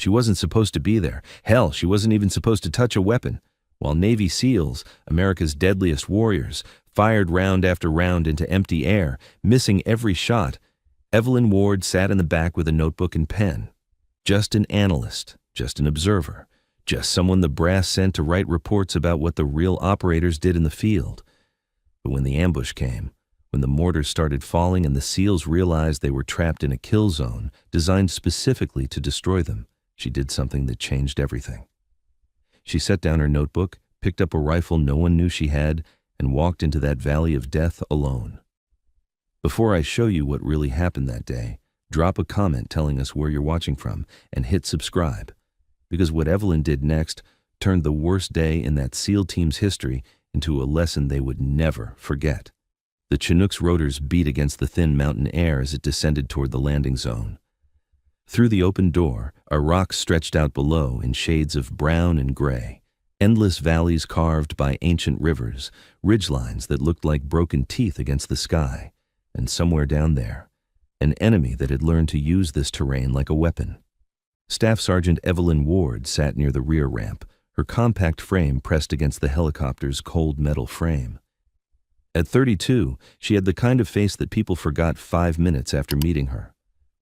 She wasn't supposed to be there. Hell, she wasn't even supposed to touch a weapon. While Navy SEALs, America's deadliest warriors, fired round after round into empty air, missing every shot, Evelyn Ward sat in the back with a notebook and pen. Just an analyst, just an observer, just someone the brass sent to write reports about what the real operators did in the field. But when the ambush came, when the mortars started falling and the SEALs realized they were trapped in a kill zone designed specifically to destroy them, she did something that changed everything. She set down her notebook, picked up a rifle no one knew she had, and walked into that valley of death alone. Before I show you what really happened that day, drop a comment telling us where you're watching from and hit subscribe, because what Evelyn did next turned the worst day in that SEAL team's history into a lesson they would never forget. The Chinook's rotors beat against the thin mountain air as it descended toward the landing zone. Through the open door, a rock stretched out below in shades of brown and gray, endless valleys carved by ancient rivers, ridgelines that looked like broken teeth against the sky, and somewhere down there, an enemy that had learned to use this terrain like a weapon. Staff Sergeant Evelyn Ward sat near the rear ramp, her compact frame pressed against the helicopter's cold metal frame. At 32, she had the kind of face that people forgot 5 minutes after meeting her.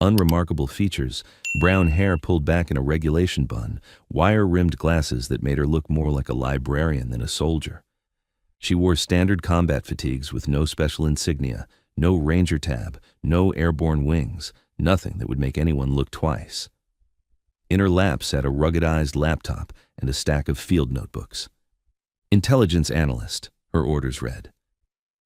Unremarkable features, brown hair pulled back in a regulation bun, wire-rimmed glasses that made her look more like a librarian than a soldier. She wore standard combat fatigues with no special insignia, no ranger tab, no airborne wings, nothing that would make anyone look twice. In her lap sat a ruggedized laptop and a stack of field notebooks. Intelligence analyst, her orders read.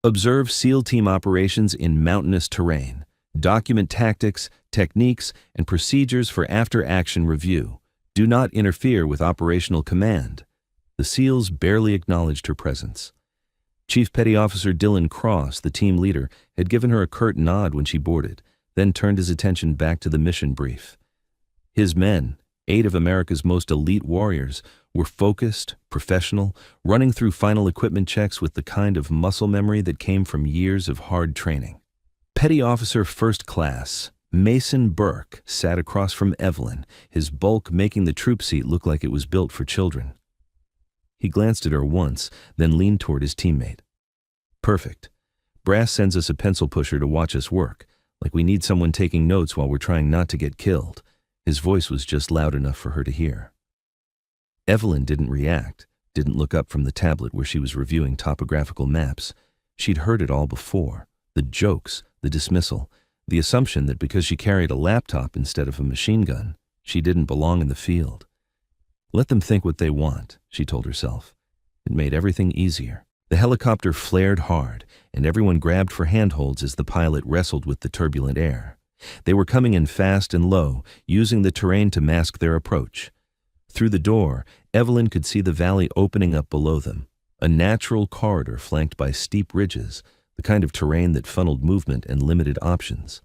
Observe SEAL team operations in mountainous terrain. Document tactics, techniques, and procedures for after-action review. Do not interfere with operational command. The SEALs barely acknowledged her presence. Chief Petty Officer Dylan Cross, the team leader, had given her a curt nod when she boarded, then turned his attention back to the mission brief. His men, 8 of America's most elite warriors, were focused, professional, running through final equipment checks with the kind of muscle memory that came from years of hard training. Petty Officer First Class Mason Burke sat across from Evelyn, his bulk making the troop seat look like it was built for children. He glanced at her once, then leaned toward his teammate. Perfect. Brass sends us a pencil pusher to watch us work, like we need someone taking notes while we're trying not to get killed. His voice was just loud enough for her to hear. Evelyn didn't react, didn't look up from the tablet where she was reviewing topographical maps. She'd heard it all before. The jokes, the dismissal, the assumption that because she carried a laptop instead of a machine gun, she didn't belong in the field. Let them think what they want, she told herself. It made everything easier. The helicopter flared hard, and everyone grabbed for handholds as the pilot wrestled with the turbulent air. They were coming in fast and low, using the terrain to mask their approach. Through the door, Evelyn could see the valley opening up below them, a natural corridor flanked by steep ridges, the kind of terrain that funneled movement and limited options.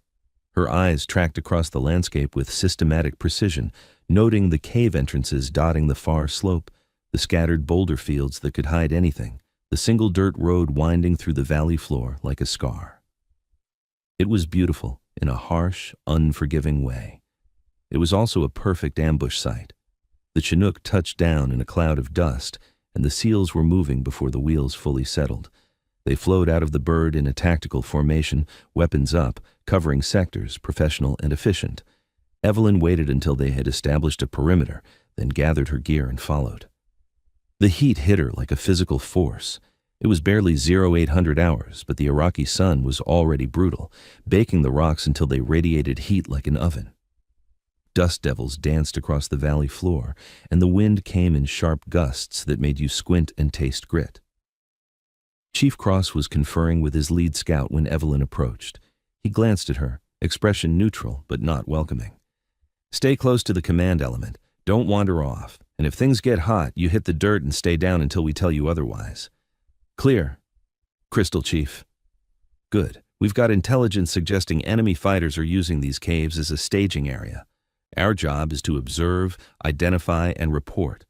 Her eyes tracked across the landscape with systematic precision, noting the cave entrances dotting the far slope, the scattered boulder fields that could hide anything, the single dirt road winding through the valley floor like a scar. It was beautiful in a harsh, unforgiving way. It was also a perfect ambush site. The Chinook touched down in a cloud of dust, and the SEALs were moving before the wheels fully settled. They flowed out of the bird in a tactical formation, weapons up, covering sectors, professional and efficient. Evelyn waited until they had established a perimeter, then gathered her gear and followed. The heat hit her like a physical force. It was barely 0800 hours, but the Iraqi sun was already brutal, baking the rocks until they radiated heat like an oven. Dust devils danced across the valley floor, and the wind came in sharp gusts that made you squint and taste grit. Chief Cross was conferring with his lead scout when Evelyn approached. He glanced at her, expression neutral but not welcoming. Stay close to the command element. Don't wander off. And if things get hot, you hit the dirt and stay down until we tell you otherwise. Clear. Crystal, Chief. Good. We've got intelligence suggesting enemy fighters are using these caves as a staging area. Our job is to observe, identify, and report.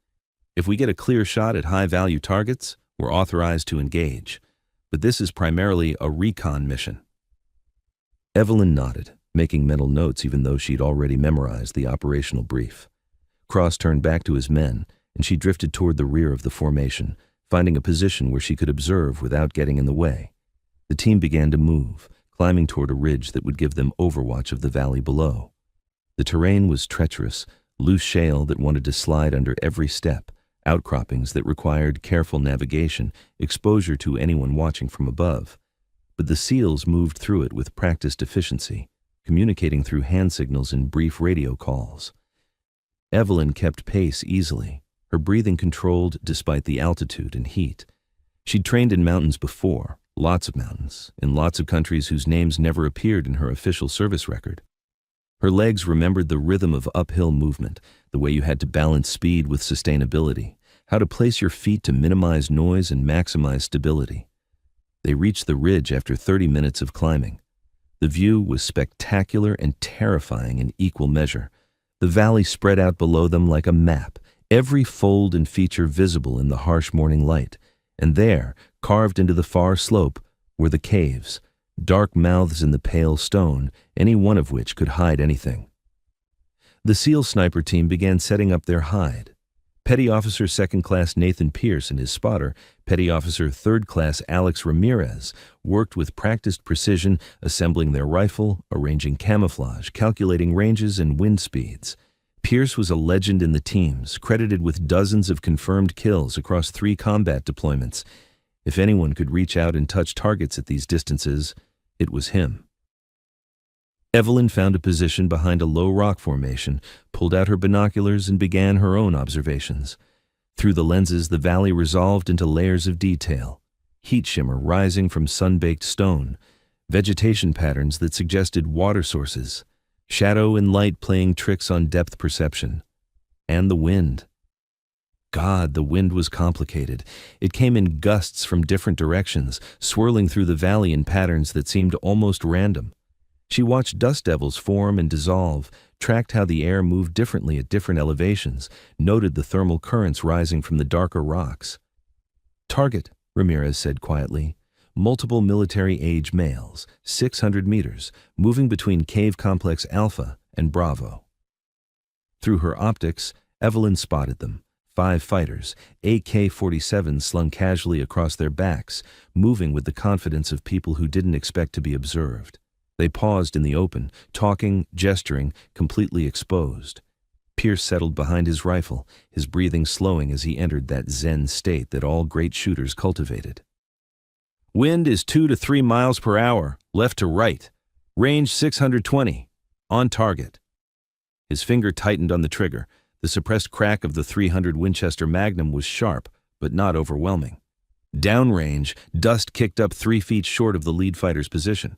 If we get a clear shot at high-value targets, we're authorized to engage. But this is primarily a recon mission. Evelyn nodded, making mental notes even though she'd already memorized the operational brief. Cross turned back to his men, and she drifted toward the rear of the formation, finding a position where she could observe without getting in the way. The team began to move, climbing toward a ridge that would give them overwatch of the valley below. The terrain was treacherous, loose shale that wanted to slide under every step, outcroppings that required careful navigation, exposure to anyone watching from above. But the SEALs moved through it with practiced efficiency, communicating through hand signals and brief radio calls. Evelyn kept pace easily, her breathing controlled despite the altitude and heat. She'd trained in mountains before, lots of mountains, in lots of countries whose names never appeared in her official service record. Her legs remembered the rhythm of uphill movement, the way you had to balance speed with sustainability, how to place your feet to minimize noise and maximize stability. They reached the ridge after 30 minutes of climbing. The view was spectacular and terrifying in equal measure. The valley spread out below them like a map, every fold and feature visible in the harsh morning light. And there, carved into the far slope, were the caves, dark mouths in the pale stone, any one of which could hide anything. The SEAL sniper team began setting up their hide. Petty Officer 2nd Class Nathan Pierce and his spotter, Petty Officer 3rd Class Alex Ramirez, worked with practiced precision, assembling their rifle, arranging camouflage, calculating ranges and wind speeds. Pierce was a legend in the teams, credited with dozens of confirmed kills across 3 combat deployments. If anyone could reach out and touch targets at these distances, it was him. Evelyn found a position behind a low rock formation, pulled out her binoculars, and began her own observations. Through the lenses, the valley resolved into layers of detail, heat shimmer rising from sun-baked stone, vegetation patterns that suggested water sources, shadow and light playing tricks on depth perception, and the wind. God, the wind was complicated. It came in gusts from different directions, swirling through the valley in patterns that seemed almost random. She watched dust devils form and dissolve, tracked how the air moved differently at different elevations, noted the thermal currents rising from the darker rocks. "Target," Ramirez said quietly. "Multiple military-age males, 600 meters, moving between Cave Complex Alpha and Bravo." Through her optics, Evelyn spotted them. 5 fighters, AK-47s slung casually across their backs, moving with the confidence of people who didn't expect to be observed. They paused in the open, talking, gesturing, completely exposed. Pierce settled behind his rifle, his breathing slowing as he entered that zen state that all great shooters cultivated. "Wind is 2 to 3 miles per hour, left to right. Range 620. On target." His finger tightened on the trigger. The suppressed crack of the .300 Winchester Magnum was sharp, but not overwhelming. Downrange, dust kicked up 3 feet short of the lead fighter's position.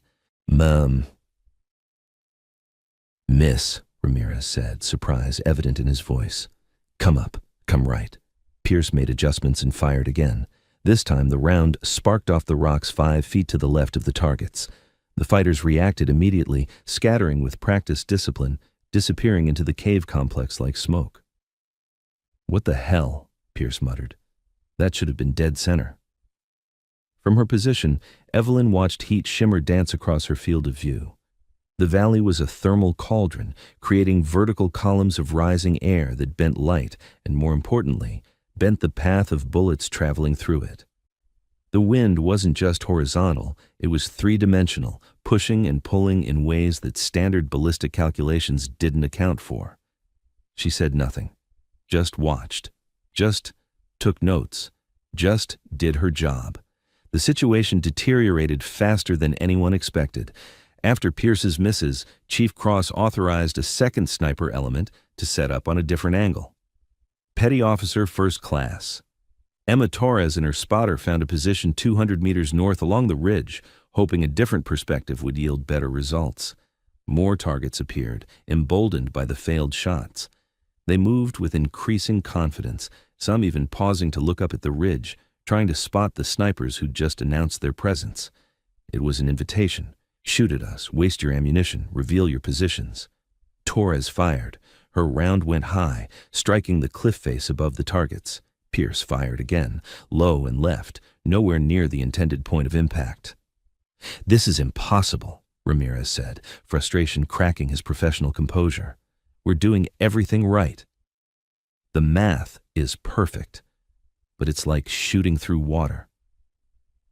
"Miss," Ramirez said, surprise evident in his voice. "Come up, come right." Pierce made adjustments and fired again. This time the round sparked off the rocks 5 feet to the left of the targets. The fighters reacted immediately, scattering with practiced discipline, disappearing into the cave complex like smoke. "What the hell?" Pierce muttered. "That should have been dead center." From her position, Evelyn watched heat shimmer dance across her field of view. The valley was a thermal cauldron, creating vertical columns of rising air that bent light and, more importantly, bent the path of bullets traveling through it. The wind wasn't just horizontal, it was 3-dimensional, pushing and pulling in ways that standard ballistic calculations didn't account for. She said nothing, just watched, just took notes, just did her job. The situation deteriorated faster than anyone expected. After Pierce's misses, Chief Cross authorized a second sniper element to set up on a different angle. Petty Officer 1st Class. Emma Torres and her spotter found a position 200 meters north along the ridge, hoping a different perspective would yield better results. More targets appeared, emboldened by the failed shots. They moved with increasing confidence, some even pausing to look up at the ridge, trying to spot the snipers who'd just announced their presence. It was an invitation. "Shoot at us, waste your ammunition, reveal your positions." Torres fired. Her round went high, striking the cliff face above the targets. Pierce fired again, low and left, nowhere near the intended point of impact. "This is impossible," Ramirez said, frustration cracking his professional composure. "We're doing everything right." The math is perfect, but it's like shooting through water.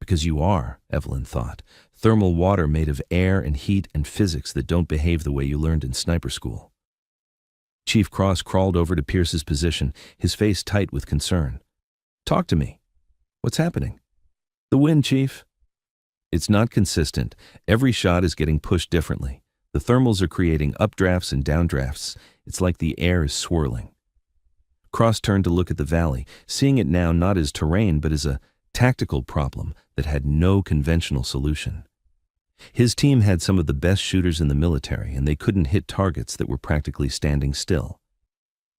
Because you are, Evelyn thought, thermal water made of air and heat and physics that don't behave the way you learned in sniper school. Chief Cross crawled over to Pierce's position, his face tight with concern. "Talk to me. What's happening?" "The wind, Chief." "It's not consistent. Every shot is getting pushed differently. The thermals are creating updrafts and downdrafts. It's like the air is swirling." Cross turned to look at the valley, seeing it now not as terrain but as a tactical problem that had no conventional solution. His team had some of the best shooters in the military, and they couldn't hit targets that were practically standing still.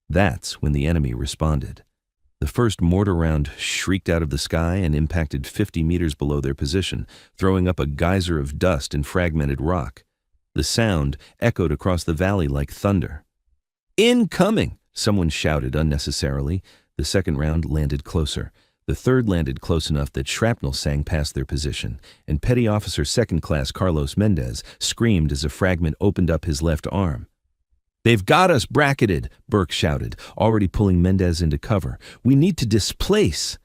That's when the enemy responded. The first mortar round shrieked out of the sky and impacted 50 meters below their position, throwing up a geyser of dust and fragmented rock. The sound echoed across the valley like thunder. "Incoming!" someone shouted unnecessarily. The second round landed closer. The third landed close enough that shrapnel sang past their position, and Petty Officer Second Class Carlos Mendez screamed as a fragment opened up his left arm. "They've got us bracketed," Burke shouted, already pulling Mendez into cover. "We need to displace."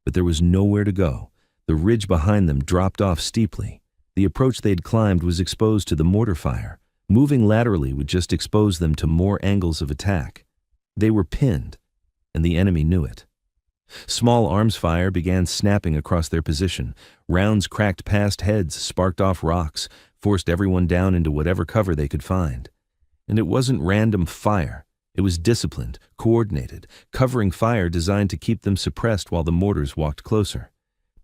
But there was nowhere to go. The ridge behind them dropped off steeply. The approach they'd climbed was exposed to the mortar fire. Moving laterally would just expose them to more angles of attack. They were pinned, and the enemy knew it. Small arms fire began snapping across their position. Rounds cracked past heads, sparked off rocks, forced everyone down into whatever cover they could find. And it wasn't random fire. It was disciplined, coordinated, covering fire designed to keep them suppressed while the mortars walked closer.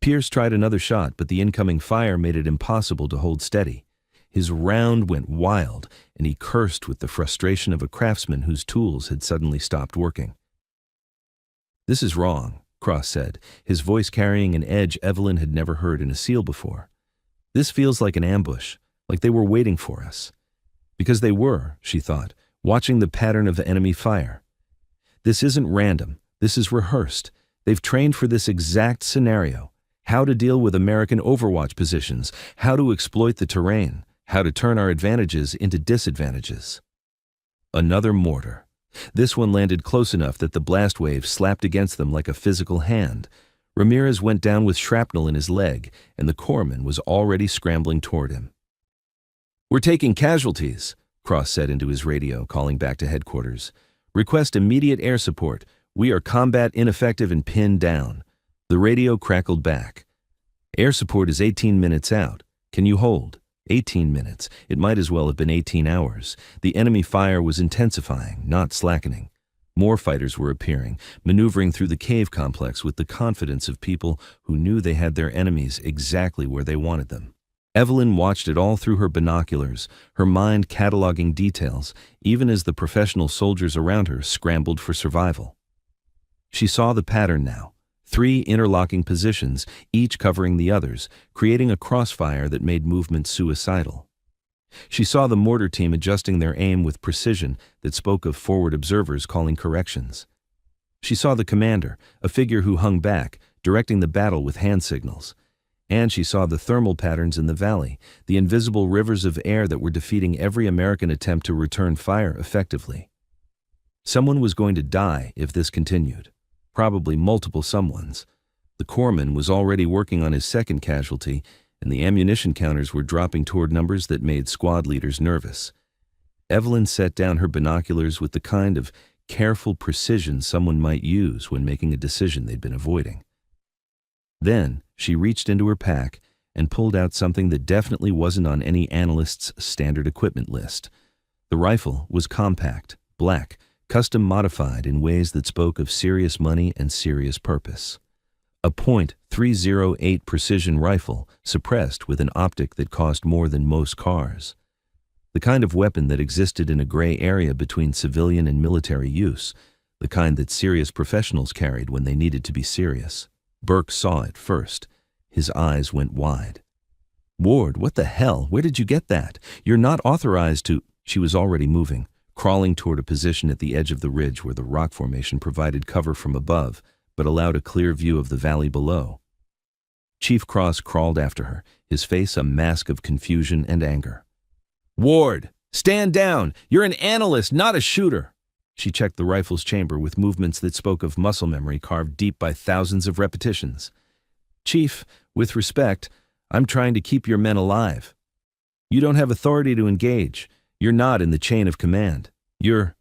Pierce tried another shot, but the incoming fire made it impossible to hold steady. His round went wild, and he cursed with the frustration of a craftsman whose tools had suddenly stopped working. "This is wrong," Cross said, his voice carrying an edge Evelyn had never heard in a SEAL before. "This feels like an ambush, like they were waiting for us." Because they were, she thought, watching the pattern of enemy fire. This isn't random. This is rehearsed. They've trained for this exact scenario. How to deal with American overwatch positions, how to exploit the terrain, how to turn our advantages into disadvantages. Another mortar. This one landed close enough that the blast wave slapped against them like a physical hand. Ramirez went down with shrapnel in his leg, and the corpsman was already scrambling toward him. "We're taking casualties," Cross said into his radio, calling back to headquarters. "Request immediate air support. We are combat ineffective and pinned down." The radio crackled back. "Air support is 18 minutes out. Can you hold?" 18 minutes. It might as well have been 18 hours. The enemy fire was intensifying, not slackening. More fighters were appearing, maneuvering through the cave complex with the confidence of people who knew they had their enemies exactly where they wanted them. Evelyn watched it all through her binoculars, her mind cataloging details, even as the professional soldiers around her scrambled for survival. She saw the pattern now. 3 interlocking positions, each covering the others, creating a crossfire that made movement suicidal. She saw the mortar team adjusting their aim with precision that spoke of forward observers calling corrections. She saw the commander, a figure who hung back, directing the battle with hand signals. And she saw the thermal patterns in the valley, the invisible rivers of air that were defeating every American attempt to return fire effectively. Someone was going to die if this continued. Probably multiple someones. The corpsman was already working on his second casualty, and the ammunition counters were dropping toward numbers that made squad leaders nervous. Evelyn set down her binoculars with the kind of careful precision someone might use when making a decision they'd been avoiding. Then she reached into her pack and pulled out something that definitely wasn't on any analyst's standard equipment list. The rifle was compact, black, custom modified in ways that spoke of serious money and serious purpose. A .308 precision rifle, suppressed with an optic that cost more than most cars. The kind of weapon that existed in a gray area between civilian and military use, the kind that serious professionals carried when they needed to be serious. Burke saw it first. His eyes went wide. "Ward, what the hell? Where did you get that? You're not authorized to—" She was already moving, crawling toward a position at the edge of the ridge where the rock formation provided cover from above, but allowed a clear view of the valley below. Chief Cross crawled after her, his face a mask of confusion and anger. "Ward, stand down! You're an analyst, not a shooter!" She checked the rifle's chamber with movements that spoke of muscle memory carved deep by thousands of repetitions. "Chief, with respect, I'm trying to keep your men alive. You don't have authority to engage. You're not in the chain of command. You're—"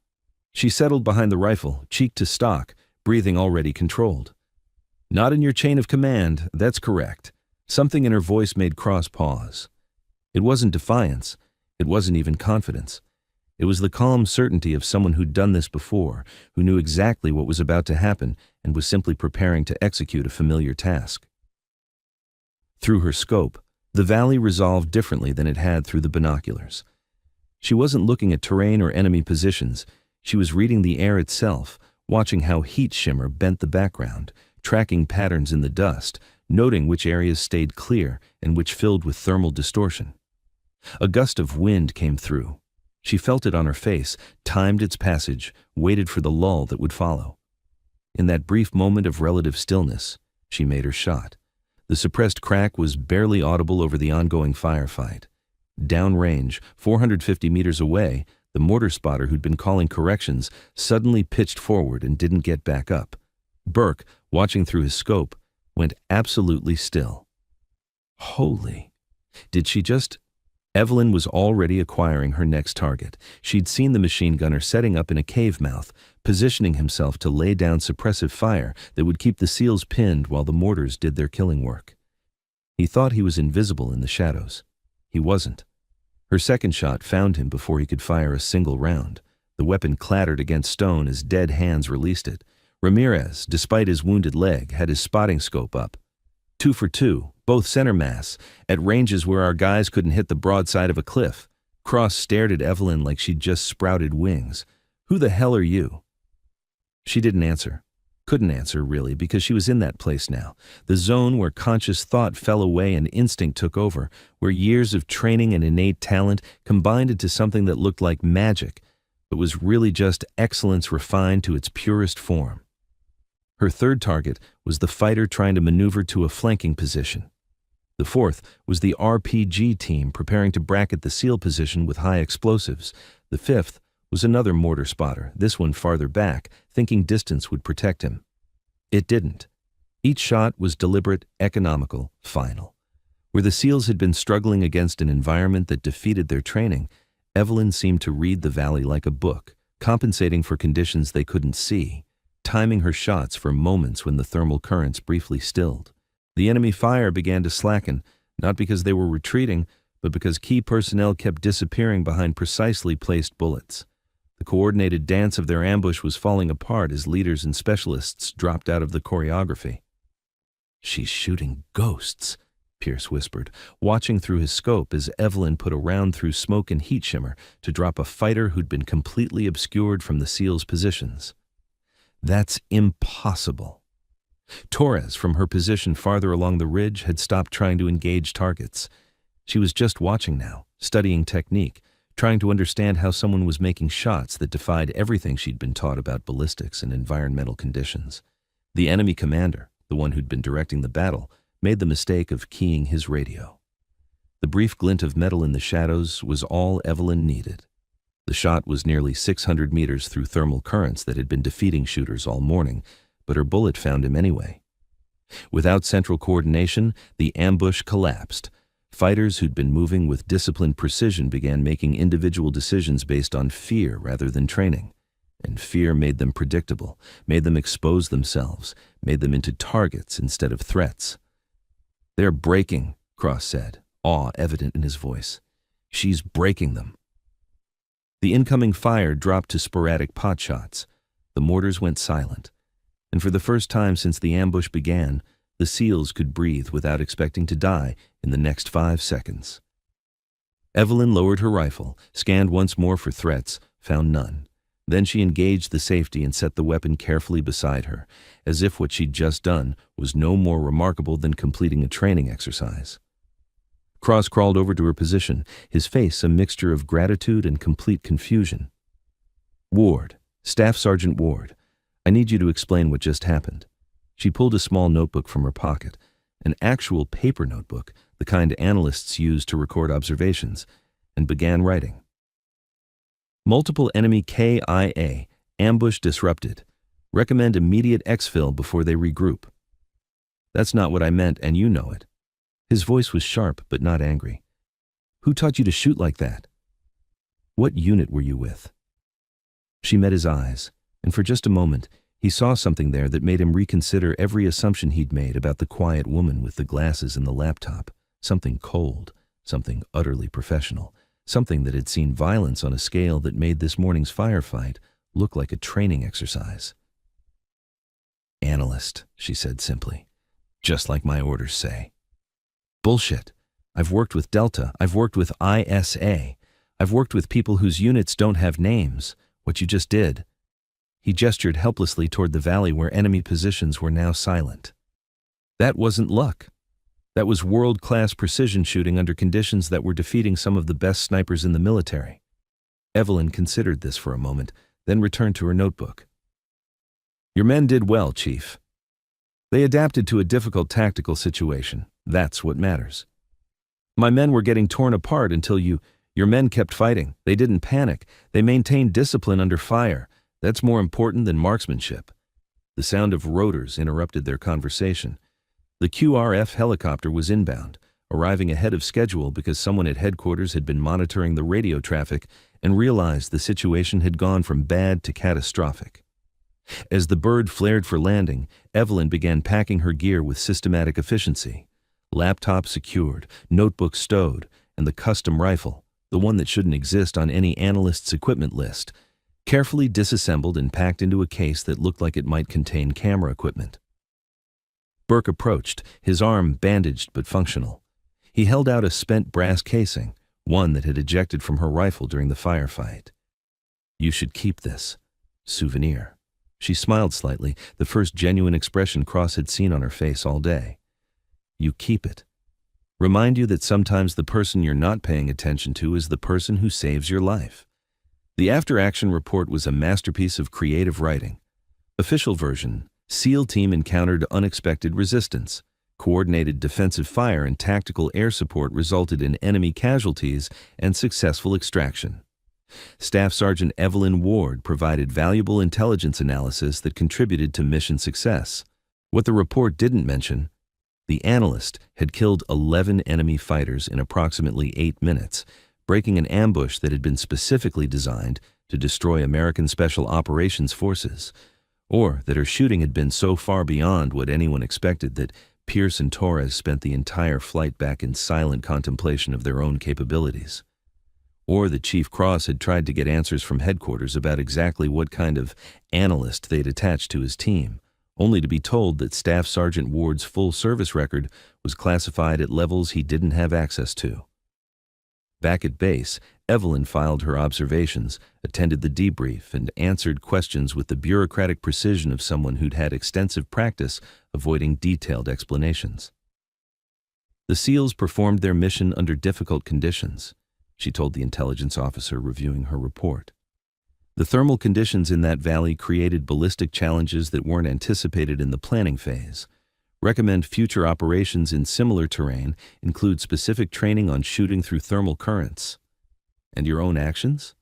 She settled behind the rifle, cheek to stock, breathing already controlled. "Not in your chain of command, that's correct." Something in her voice made Cross pause. It wasn't defiance. It wasn't even confidence. It was the calm certainty of someone who'd done this before, who knew exactly what was about to happen and was simply preparing to execute a familiar task. Through her scope, the valley resolved differently than it had through the binoculars. She wasn't looking at terrain or enemy positions. She was reading the air itself, watching how heat shimmer bent the background, tracking patterns in the dust, noting which areas stayed clear and which filled with thermal distortion. A gust of wind came through. She felt it on her face, timed its passage, waited for the lull that would follow. In that brief moment of relative stillness, she made her shot. The suppressed crack was barely audible over the ongoing firefight. Downrange, 450 meters away, the mortar spotter who'd been calling corrections suddenly pitched forward and didn't get back up. Burke, watching through his scope, went absolutely still. Holy! Did she just... Evelyn was already acquiring her next target. She'd seen the machine gunner setting up in a cave mouth, positioning himself to lay down suppressive fire that would keep the SEALs pinned while the mortars did their killing work. He thought he was invisible in the shadows. He wasn't. Her second shot found him before he could fire a single round. The weapon clattered against stone as dead hands released it. Ramirez, despite his wounded leg, had his spotting scope up. 2 for 2, both center mass, at ranges where our guys couldn't hit the broadside of a cliff. Cross stared at Evelyn like she'd just sprouted wings. "Who the hell are you?" She didn't answer. Couldn't answer, really, because she was in that place now. The zone where conscious thought fell away and instinct took over, where years of training and innate talent combined into something that looked like magic, but was really just excellence refined to its purest form. Her third target was the fighter trying to maneuver to a flanking position. The fourth was the RPG team preparing to bracket the SEAL position with high explosives. The fifth was another mortar spotter, this one farther back, thinking distance would protect him. It didn't. Each shot was deliberate, economical, final. Where the SEALs had been struggling against an environment that defeated their training, Evelyn seemed to read the valley like a book, compensating for conditions they couldn't see, timing her shots for moments when the thermal currents briefly stilled. The enemy fire began to slacken, not because they were retreating, but because key personnel kept disappearing behind precisely placed bullets. The coordinated dance of their ambush was falling apart as leaders and specialists dropped out of the choreography. "She's shooting ghosts," Pierce whispered, watching through his scope as Evelyn put a round through smoke and heat shimmer to drop a fighter who'd been completely obscured from the SEALs' positions. "That's impossible." Torres, from her position farther along the ridge, had stopped trying to engage targets. She was just watching now, studying technique, trying to understand how someone was making shots that defied everything she'd been taught about ballistics and environmental conditions. The enemy commander, the one who'd been directing the battle, made the mistake of keying his radio. The brief glint of metal in the shadows was all Evelyn needed. The shot was nearly 600 meters through thermal currents that had been defeating shooters all morning, but her bullet found him anyway. Without central coordination, the ambush collapsed. Fighters who'd been moving with disciplined precision began making individual decisions based on fear rather than training. And fear made them predictable, made them expose themselves, made them into targets instead of threats. "They're breaking," Cross said, awe evident in his voice. "She's breaking them." The incoming fire dropped to sporadic potshots. The mortars went silent. And for the first time since the ambush began, the SEALs could breathe without expecting to die in the next 5 seconds. Evelyn lowered her rifle, scanned once more for threats, found none. Then she engaged the safety and set the weapon carefully beside her, as if what she'd just done was no more remarkable than completing a training exercise. Cross crawled over to her position, his face a mixture of gratitude and complete confusion. "Ward, Staff Sergeant Ward, I need you to explain what just happened." She pulled a small notebook from her pocket, an actual paper notebook, the kind analysts use to record observations, and began writing. "Multiple enemy KIA, Ambush disrupted. Recommend immediate exfil before they regroup. That's not what I meant, and you know it. His voice was sharp but not angry. Who taught you to shoot like that? What unit were you with? She met his eyes, and for just a moment, he saw something there that made him reconsider every assumption he'd made about the quiet woman with the glasses and the laptop. Something cold, something utterly professional, something that had seen violence on a scale that made this morning's firefight look like a training exercise. Analyst, she said simply, just like my orders say. Bullshit. I've worked with Delta, I've worked with ISA, I've worked with people whose units don't have names. What you just did. He gestured helplessly toward the valley where enemy positions were now silent. That wasn't luck. That was world-class precision shooting under conditions that were defeating some of the best snipers in the military. Evelyn considered this for a moment, then returned to her notebook. Your men did well, Chief. They adapted to a difficult tactical situation. That's what matters. My men were getting torn apart until your men kept fighting. They didn't panic. They maintained discipline under fire. That's more important than marksmanship. The sound of rotors interrupted their conversation. The QRF helicopter was inbound, arriving ahead of schedule because someone at headquarters had been monitoring the radio traffic and realized the situation had gone from bad to catastrophic. As the bird flared for landing, Evelyn began packing her gear with systematic efficiency. Laptop secured, notebook stowed, and the custom rifle, the one that shouldn't exist on any analyst's equipment list, carefully disassembled and packed into a case that looked like it might contain camera equipment. Burke approached, his arm bandaged but functional. He held out a spent brass casing, one that had ejected from her rifle during the firefight. You should keep this. Souvenir. She smiled slightly, the first genuine expression Cross had seen on her face all day. You keep it. Remind you that sometimes the person you're not paying attention to is the person who saves your life. The after-action report was a masterpiece of creative writing. Official version: SEAL team encountered unexpected resistance. Coordinated defensive fire and tactical air support resulted in enemy casualties and successful extraction. Staff Sergeant Evelyn Ward provided valuable intelligence analysis that contributed to mission success. What the report didn't mention: the analyst had killed 11 enemy fighters in approximately 8 minutes, breaking an ambush that had been specifically designed to destroy American Special Operations Forces, or that her shooting had been so far beyond what anyone expected that Pierce and Torres spent the entire flight back in silent contemplation of their own capabilities. Or that Chief Cross had tried to get answers from headquarters about exactly what kind of analyst they'd attached to his team, only to be told that Staff Sergeant Ward's full service record was classified at levels he didn't have access to. Back at base, Evelyn filed her observations, attended the debrief, and answered questions with the bureaucratic precision of someone who'd had extensive practice avoiding detailed explanations. The SEALs performed their mission under difficult conditions, she told the intelligence officer reviewing her report. The thermal conditions in that valley created ballistic challenges that weren't anticipated in the planning phase. Recommend future operations in similar terrain include specific training on shooting through thermal currents. And your own actions?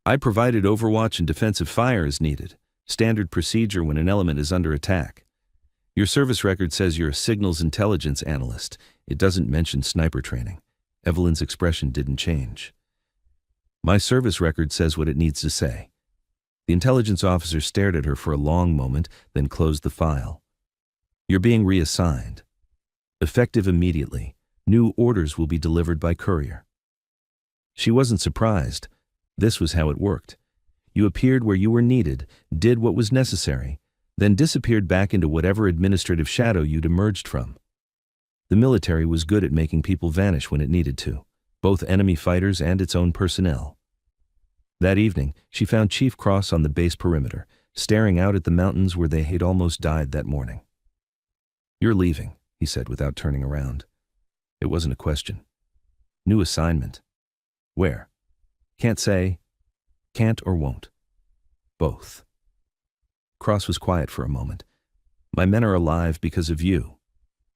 I provided overwatch and defensive fire as needed, standard procedure when an element is under attack. Your service record says you're a signals intelligence analyst. It doesn't mention sniper training. Evelyn's expression didn't change. My service record says what it needs to say. The intelligence officer stared at her for a long moment, then closed the file. You're being reassigned. Effective immediately. New orders will be delivered by courier. She wasn't surprised. This was how it worked. You appeared where you were needed, did what was necessary, then disappeared back into whatever administrative shadow you'd emerged from. The military was good at making people vanish when it needed to, both enemy fighters and its own personnel. That evening, she found Chief Cross on the base perimeter, staring out at the mountains where they had almost died that morning. You're leaving, he said without turning around. It wasn't a question. New assignment. Where? Can't say. Can't or won't. Both. Cross was quiet for a moment. My men are alive because of you.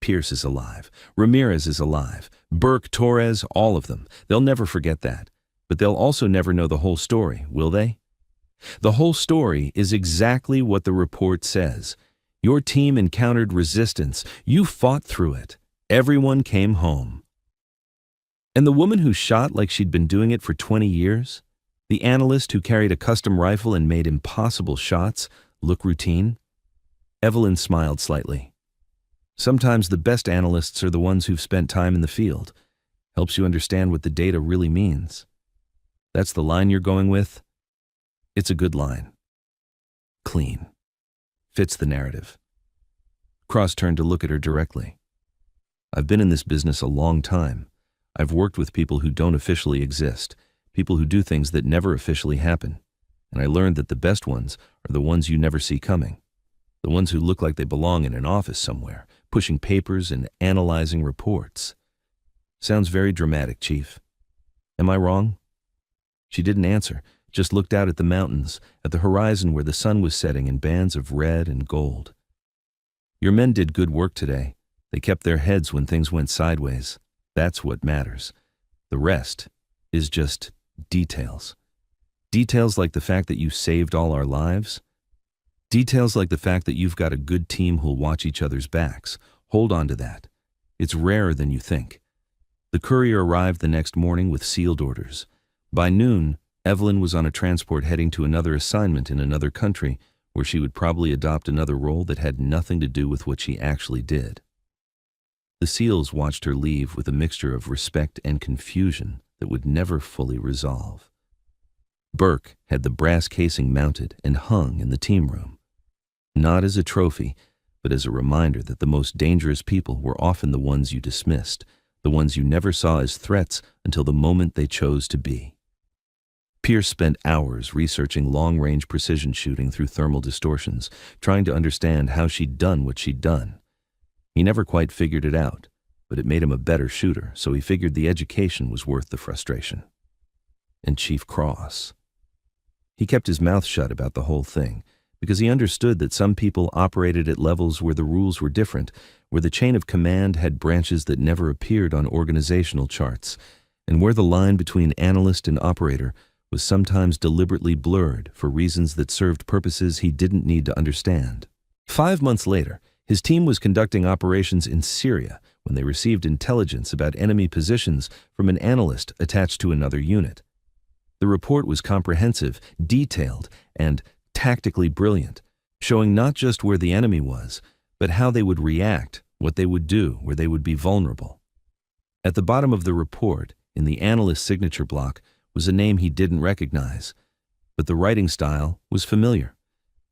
Pierce is alive. Ramirez is alive. Burke, Torres, all of them. They'll never forget that. But they'll also never know the whole story, will they? The whole story is exactly what the report says. Your team encountered resistance. You fought through it. Everyone came home. And the woman who shot like she'd been doing it for 20 years? The analyst who carried a custom rifle and made impossible shots look routine? Evelyn smiled slightly. Sometimes the best analysts are the ones who've spent time in the field. Helps you understand what the data really means. That's the line you're going with? It's a good line. Clean. Fits the narrative. Cross turned to look at her directly. I've been in this business a long time. I've worked with people who don't officially exist, people who do things that never officially happen. And I learned that the best ones are the ones you never see coming. The ones who look like they belong in an office somewhere, pushing papers and analyzing reports. Sounds very dramatic, Chief. Am I wrong? She didn't answer, just looked out at the mountains, at the horizon where the sun was setting in bands of red and gold. Your men did good work today. They kept their heads when things went sideways. That's what matters. The rest is just details. Details like the fact that you saved all our lives. Details like the fact that you've got a good team who'll watch each other's backs. Hold on to that. It's rarer than you think. The courier arrived the next morning with sealed orders. By noon, Evelyn was on a transport heading to another assignment in another country where she would probably adopt another role that had nothing to do with what she actually did. The SEALs watched her leave with a mixture of respect and confusion that would never fully resolve. Burke had the brass casing mounted and hung in the team room, not as a trophy, but as a reminder that the most dangerous people were often the ones you dismissed, the ones you never saw as threats until the moment they chose to be. Pierce spent hours researching long-range precision shooting through thermal distortions, trying to understand how she'd done what she'd done. He never quite figured it out, but it made him a better shooter, so he figured the education was worth the frustration. And Chief Cross. He kept his mouth shut about the whole thing, because he understood that some people operated at levels where the rules were different, where the chain of command had branches that never appeared on organizational charts, and where the line between analyst and operator was sometimes deliberately blurred for reasons that served purposes he didn't need to understand. 5 months later, his team was conducting operations in Syria when they received intelligence about enemy positions from an analyst attached to another unit. The report was comprehensive, detailed, and tactically brilliant, showing not just where the enemy was, but how they would react, what they would do, where they would be vulnerable. At the bottom of the report, in the analyst's signature block, was a name he didn't recognize, but the writing style was familiar.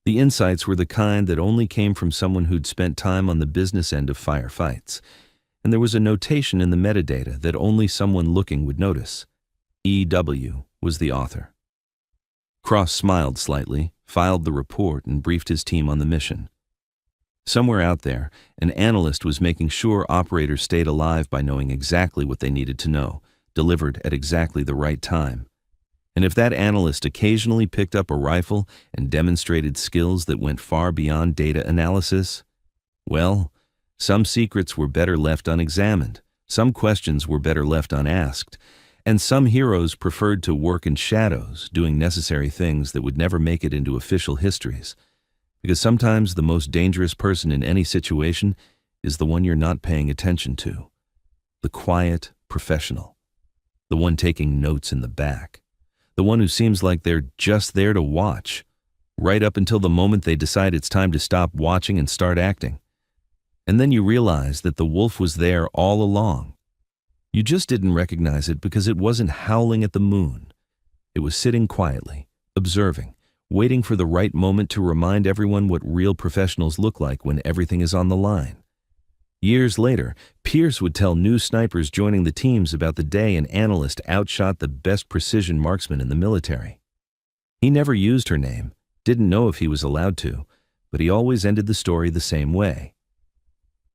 The insights were the kind that only came from someone who'd spent time on the business end of firefights, and there was a notation in the metadata that only someone looking would notice. E.W. was the author. Cross smiled slightly, filed the report, and briefed his team on the mission. Somewhere out there, an analyst was making sure operators stayed alive by knowing exactly what they needed to know, delivered at exactly the right time. And if that analyst occasionally picked up a rifle and demonstrated skills that went far beyond data analysis, well, some secrets were better left unexamined, some questions were better left unasked, and some heroes preferred to work in shadows, doing necessary things that would never make it into official histories. Because sometimes the most dangerous person in any situation is the one you're not paying attention to. The quiet professional. The one taking notes in the back. The one who seems like they're just there to watch, right up until the moment they decide it's time to stop watching and start acting. And then you realize that the wolf was there all along. You just didn't recognize it because it wasn't howling at the moon. It was sitting quietly, observing, waiting for the right moment to remind everyone what real professionals look like when everything is on the line. Years later, Pierce would tell new snipers joining the teams about the day an analyst outshot the best precision marksman in the military. He never used her name, didn't know if he was allowed to, but he always ended the story the same way.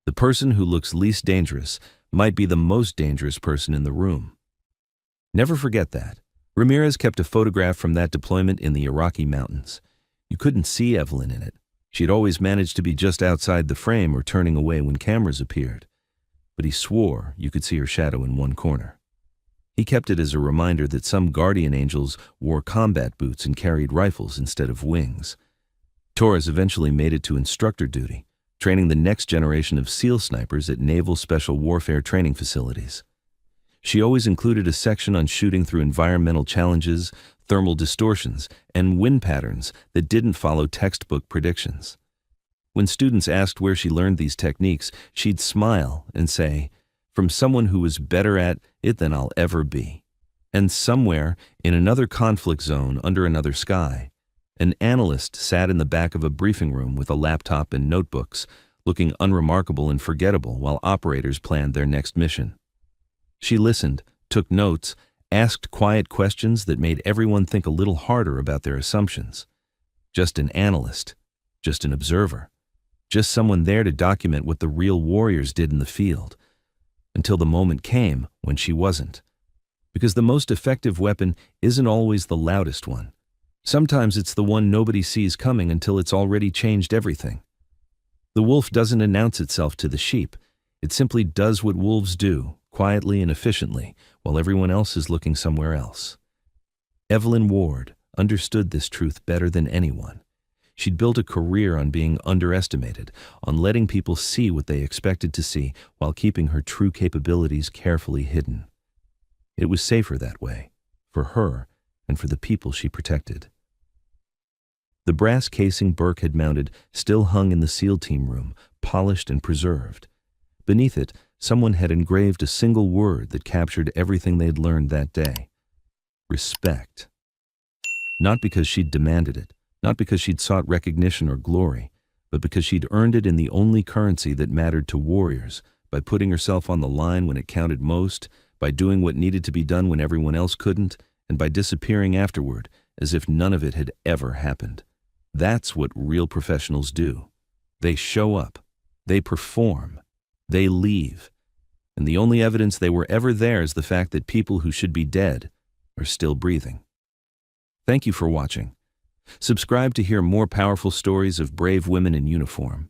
The person who looks least dangerous might be the most dangerous person in the room. Never forget that. Ramirez kept a photograph from that deployment in the Iraqi mountains. You couldn't see Evelyn in it. She'd always managed to be just outside the frame or turning away when cameras appeared. But he swore you could see her shadow in one corner. He kept it as a reminder that some guardian angels wore combat boots and carried rifles instead of wings. Torres eventually made it to instructor duty, training the next generation of SEAL snipers at Naval Special Warfare training facilities. She always included a section on shooting through environmental challenges, thermal distortions, and wind patterns that didn't follow textbook predictions. When students asked where she learned these techniques, she'd smile and say, "From someone who was better at it than I'll ever be." And somewhere, in another conflict zone under another sky, an analyst sat in the back of a briefing room with a laptop and notebooks, looking unremarkable and forgettable while operators planned their next mission. She listened, took notes, asked quiet questions that made everyone think a little harder about their assumptions. Just an analyst, just an observer, just someone there to document what the real warriors did in the field, until the moment came when she wasn't. Because the most effective weapon isn't always the loudest one. Sometimes it's the one nobody sees coming until it's already changed everything. The wolf doesn't announce itself to the sheep. It simply does what wolves do, quietly and efficiently, while everyone else is looking somewhere else. Evelyn Ward understood this truth better than anyone. She'd built a career on being underestimated, on letting people see what they expected to see while keeping her true capabilities carefully hidden. It was safer that way, for her and for the people she protected. The brass casing Burke had mounted still hung in the SEAL team room, polished and preserved. Beneath it, someone had engraved a single word that captured everything they'd learned that day. Respect. Not because she'd demanded it, not because she'd sought recognition or glory, but because she'd earned it in the only currency that mattered to warriors, by putting herself on the line when it counted most, by doing what needed to be done when everyone else couldn't, and by disappearing afterward, as if none of it had ever happened. That's what real professionals do. They show up, they perform, they leave, and the only evidence they were ever there is the fact that people who should be dead are still breathing. Thank you for watching. Subscribe to hear more powerful stories of brave women in uniform.